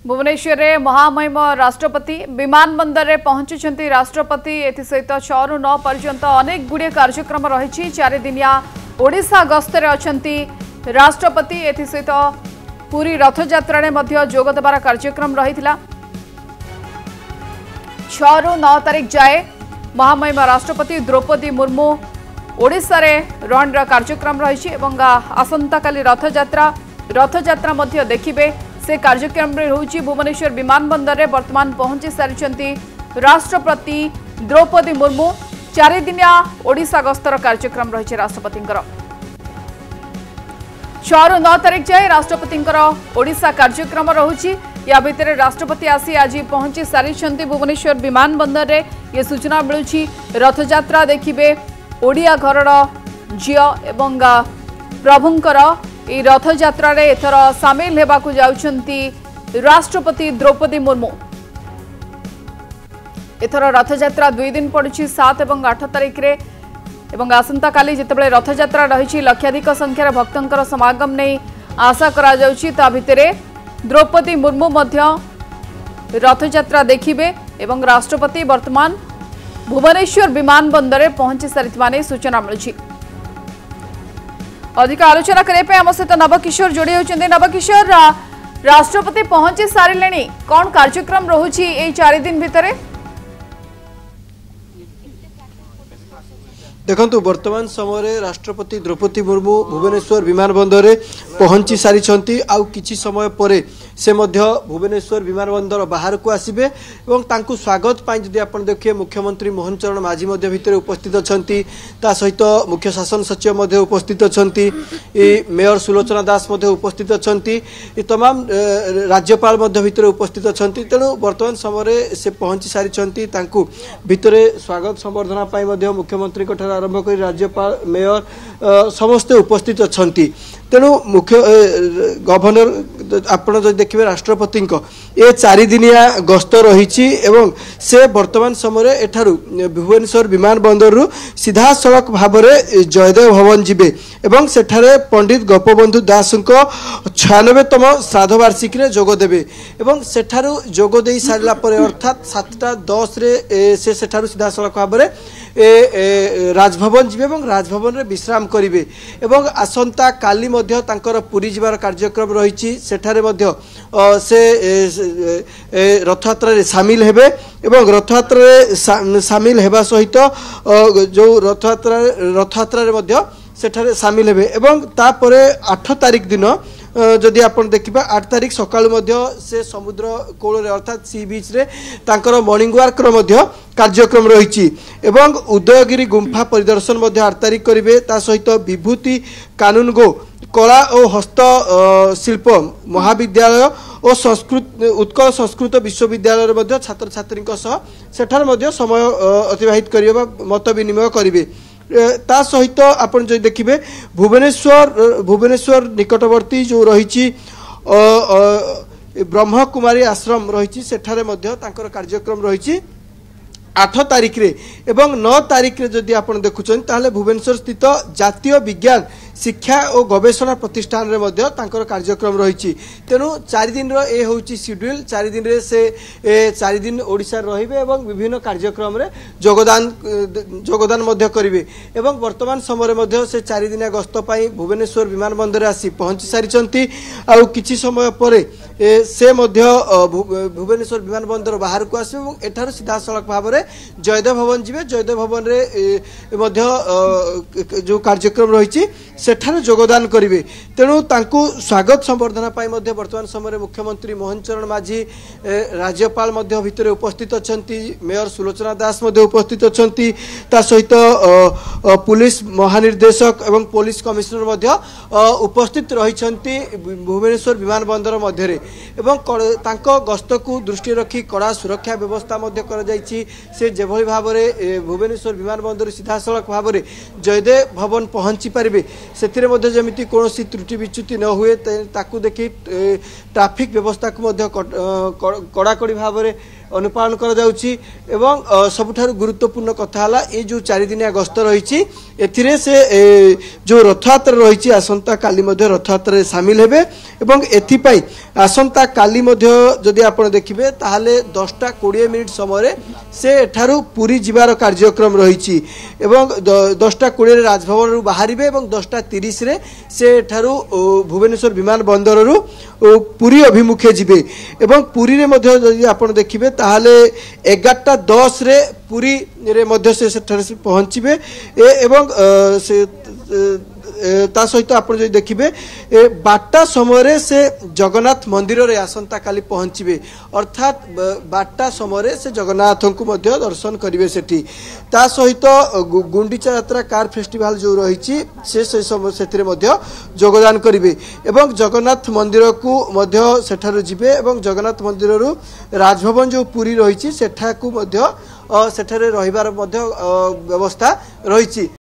भुवनेश्वर में महामहिम राष्ट्रपति विमान बंदर में पहुंचुंट राष्ट्रपति एसत 6 ରୁ 9 पर्यंत अनेक गुड़े कार्यक्रम रही 4 दिनिया ओडिशा गस्तर अछंती राष्ट्रपति एसत पूरी रथयात्रा में जोगदेवार कार्यक्रम रही 6 ରୁ 9 तारीख जाए महामहिम राष्ट्रपति द्रौपदी मुर्मू ओडिशा रे रन कार्यक्रम रही आसंता काली रथयात्रा मध्य देखिबे से कार्यक्रम रही भुवनेश्वर विमान बंदर में वर्तमान पहुंची सारी राष्ट्रपति द्रौपदी मुर्मू 4 दिनिया ओडिशा गस्तर कार्यक्रम रही राष्ट्रपति 6 ରୁ 9 तारीख जाए राष्ट्रपति ओडिशा कार्यक्रम रही या भितर राष्ट्रपति आसी आज पहुंची सारी भुवनेश्वर विमान बंदर में ये सूचना मिलूँ रथयात्रा देखिए ओडिया घर झील एवं प्रभुंकर ई रथयात्रा रे एथर सामिल हेबाकु जाउछंती राष्ट्रपति द्रौपदी मुर्मू। एथर रथयात्रा 2 दिन पड़ुछि 7 और 8 तारीख रे एवं आसंता काली जितेबाला रथयात्रा रही लक्षाधिक संख्यार भक्तंकर समागम नहीं आशा करा जाउछि ता भितरे द्रौपदी मुर्मू मध्य रथयात्रा देखिबे एवं राष्ट्रपति वर्तमान भुवनेश्वर विमान बंदर में पहुंची सारी सूचना मिलुछि। अधिक आलोचना करने आम सहित नवकिशोर जोड़ी होती नवकिशोर राष्ट्रपति पहुंची सारे कौन कार्यक्रम रोची 4 दिन भितर देखंतु वर्तमान समय राष्ट्रपति द्रौपदी मुर्मू भुवनेश्वर विमान बंदर में पहुंची सारी आउ किछि समय परे से मध्य भुवनेश्वर विमान बंदर बाहर को आसबे और तांकु स्वागत पाई जदि आपण देखिए मुख्यमंत्री मोहन चरण माझी मध्य भितर उपस्थित अछंती ता सहित मुख्य शासन सचिव मध्य उपस्थित अछंती मेयर सुलोचना दास मध्य उपस्थित अछंती तमाम राज्यपाल मध्य भितर उपस्थित अछंती तेणु वर्तमान समय से पहुंची सारी तांकु भितरे स्वागत संवर्धना पाई मध्य मुख्यमंत्री ठार आरंभ कर राज्यपाल मेयर समस्ते उपस्थित अछंती तेणु मुख्य गवर्नर आपण जो देखिए राष्ट्रपति ये 4 दिनिया गस्त रही से वर्तमान समय एठारू भुवनेश्वर विमान बंदर रु सीधा सड़क भाव में जयदेव भवन जीवे एवं सेठारे पंडित गोपबंधु दास 96तम श्राद्ध वार्षिकी रे जोगदेवे एवं सेठारू जोगदे सारा अर्थात 7:10 रे से सेठारू सीधा सड़क भाव में राजभवन जीवे और राजभवन रे विश्राम करिवे एवं आसंता काली मध्य तांकर पुरी जीवार कार्यक्रम रही सेठारे मध्य से रथयात्रा रे सामिल हेबे एवं रथयात्रा रे सामिल हेबा सहित जो रथयात्रा रे मध्य सेठारे सामिल हेबे एवं तापरे 8 तारीख दिन जदि आपण देखिबा 8 तारीख सकाळ मध्य से समुद्र कोल रे अर्थात सी बीच रे तांकर मॉर्निंग वॉक रो मध्य कार्यक्रम रही एवं उदयगिरी गुंफा परिदर्शन मध्य 8 तारीख करिवे ता सहित विभूति कानून गो कला और हस्त शिल्प महाविद्यालय और संस्कृत उत्कल संस्कृत विश्वविद्यालय मध्य छात्र छात्री सेठार मध्य समय अतिबाहित करिवे मत विनिमय करिवे ता सहित आपण जो देखिए भुवनेश्वर निकटवर्ती जो रही ब्रह्मकुमारी आश्रम रही सेठारे मध्य तांकर कार्यक्रम रही 8 तारीख रे एवं 9 तारीख रे जदि आपण देखुछन ताले भुवनेश्वर स्थित जातीय विज्ञान शिक्षा और गवेषणा प्रतिष्ठान रे मध्य तांकर कार्यक्रम रही तेणु 4 दिन रो ए होची शेड्यूल 4 दिन रे से 4 दिन ओडिशा रहिबे एवं विभिन्न कार्यक्रम रे जोगदान मध्य करिवे एवं वर्तमान समय मध्य से 4 दिना गस्त पाई भुवनेश्वर विमान बंदर आसी पहुंची सारी आउ किछि समय परे से मध्य भुवनेश्वर विमान बंदर बाहर को आसबे एवं एठार सीधा सड़क भाव में जयदेव भवन जीवे जयदेव भवन रे मध्य जो कार्यक्रम रही सेठारे जोगदान करिवे तेणु तांकु स्वागत संवर्धना पाई मध्य वर्तमान समय मुख्यमंत्री मोहन चरण माझी राज्यपाल मध्य भितर उपस्थित अछंती मेयर सुलोचना दास मध्य उपस्थित अछंती ता सहित पुलिस महानिर्देशक एवं पुलिस कमिश्नर मध्य उपस्थित रहिछंती भुवनेश्वर विमान बंदर मध्य रे एवं तांको गस्त को दृष्टि रखी कड़ा सुरक्षा व्यवस्था मध्य कर जायछि से जेभली भाव में भुवनेश्वर विमान बंदर सीधा सड़क भाव में जयदेव भवन पहुंची पारिबे सेतिरे मध्य जमिति कोनोसी त्रुटि विच्युति न हुए ताकू देखि ट्रैफिक व्यवस्था को मध्य कड़ाकड़ी भाव में अनुपालन करा जाउची एवं सबुठारु गुरुत्वपूर्ण कथा हला ए जो 4 दिनिया गस्त रहिछि एथिरे से जो रथयात्रा रहिछि आसंता काली मध्ये रथयात्रा शामिल हेबे एवं एथि पई आसंता काली मध्ये जदि आपण देखिबे ताहाले 10:20 समय से एठारु पुरी जिबार कार्यक्रम रहिछि एवं 10:20 रे राजभवन रु बाहरिबे एवं 10:30 रे से एठारु भुवनेश्वर विमान बंदर रु पुरी अभिमुखे जिबे एवं पुरी रे मध्ये जदि आपण देखिबे ताहाले 11:10 रे पुरी रे मध्ये से सेठारे पहुंचीबे एवं से ता सहित आप देखिए 12टा समय से जगन्नाथ मंदिर रे आसंता काली पहुंचीबे अर्थात 12टा समय से जगन्नाथ को मध्य दर्शन करेंगे सेठी ता सहित गुंडीचा यात्रा कार फेस्टिवल जो रही से मध्य योगदान करेंगे एवं जगन्नाथ मंदिर को मध्य सेठारु जिबे एवं जगन्नाथ मंदिर रु राजभवन जो पुरी रही सेठा को मध्य सेठारे रहिबार मध्य व्यवस्था रही।